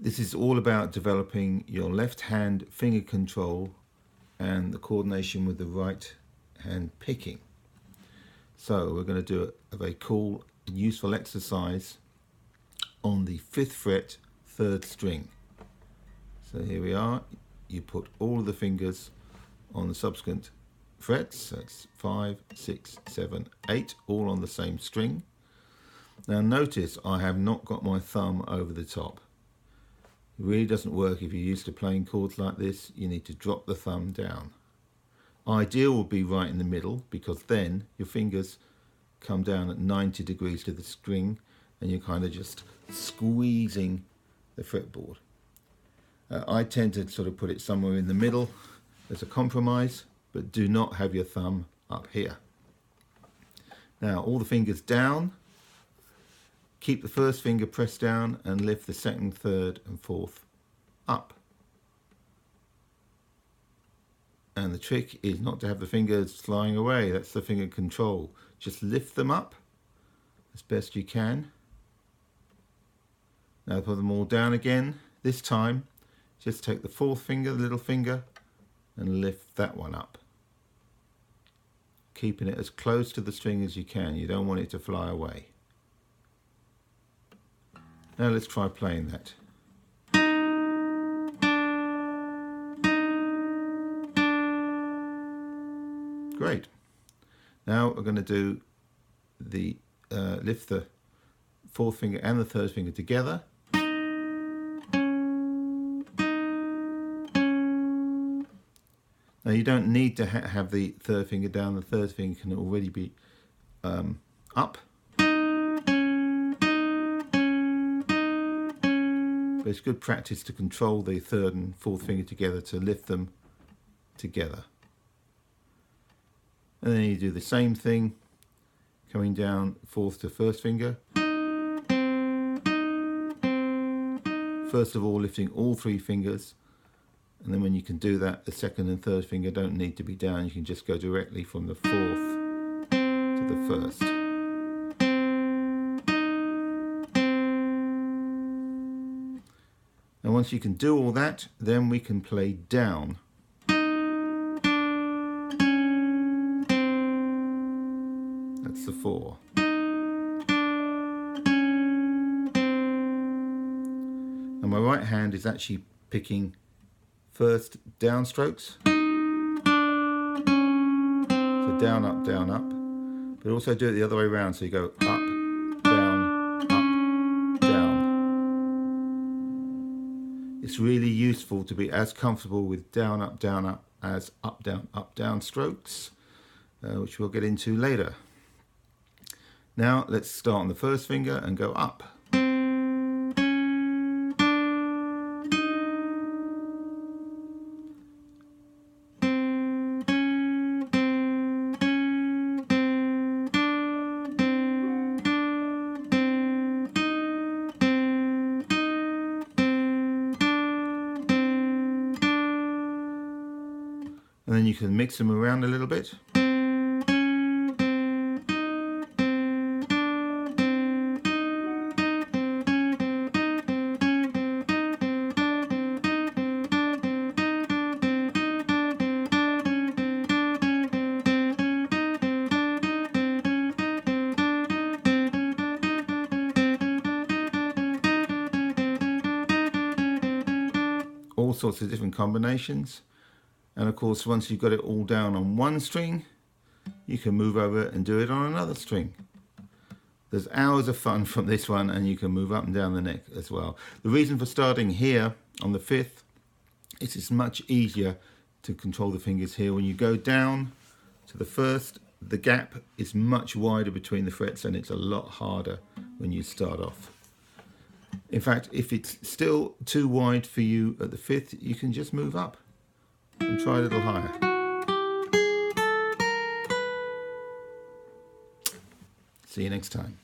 This is all about developing your left hand finger control and the coordination with the right hand picking. So we're going to do a very cool and useful exercise on the 5th fret, 3rd string. So here we are. You put all of the fingers on the subsequent frets. That's 5, 6, 7, 8, all on the same string. Now notice I have not got my thumb over the top. It really doesn't work if you're used to playing chords like this. You need to drop the thumb down. Ideal would be right in the middle, because then your fingers come down at 90 degrees to the string and you're kind of just squeezing the fretboard. I tend to sort of put it somewhere in the middle as a compromise, but do not have your thumb up here. Now all the fingers down. Keep the first finger pressed down and lift the 2nd, 3rd and 4th up. And the trick is not to have the fingers flying away. That's the finger control. Just lift them up as best you can. Now put them all down again. This time just take the 4th finger, the little finger, and lift that one up. Keeping it as close to the string as you can. You don't want it to fly away. Now let's try playing that. Great. Now we're going to do the lift the 4th finger and the 3rd finger together. Now you don't need to have the 3rd finger down. The 3rd finger can already be up. But it's good practice to control the 3rd and 4th finger together, to lift them together. And then you do the same thing, coming down 4th to 1st finger. First of all, lifting all 3 fingers, and then when you can do that, the 2nd and 3rd finger don't need to be down. You can just go directly from the 4th to the 1st. And once you can do all that, then we can play down. That's the 4. And my right hand is actually picking first down strokes. So down, up, but also do it the other way around. So you go up, down, up, down. It's really useful to be as comfortable with down, up as up, down strokes, which we'll get into later. Now let's start on the 1st finger and go up. And then you can mix them around a little bit. All sorts of different combinations. And of course, once you've got it all down on one string, you can move over and do it on another string. There's hours of fun from this one, and you can move up and down the neck as well. The reason for starting here on the 5th is it's much easier to control the fingers here. When you go down to the 1st, the gap is much wider between the frets, and it's a lot harder when you start off. In fact, if it's still too wide for you at the 5th, you can just move up and try a little higher. See you next time.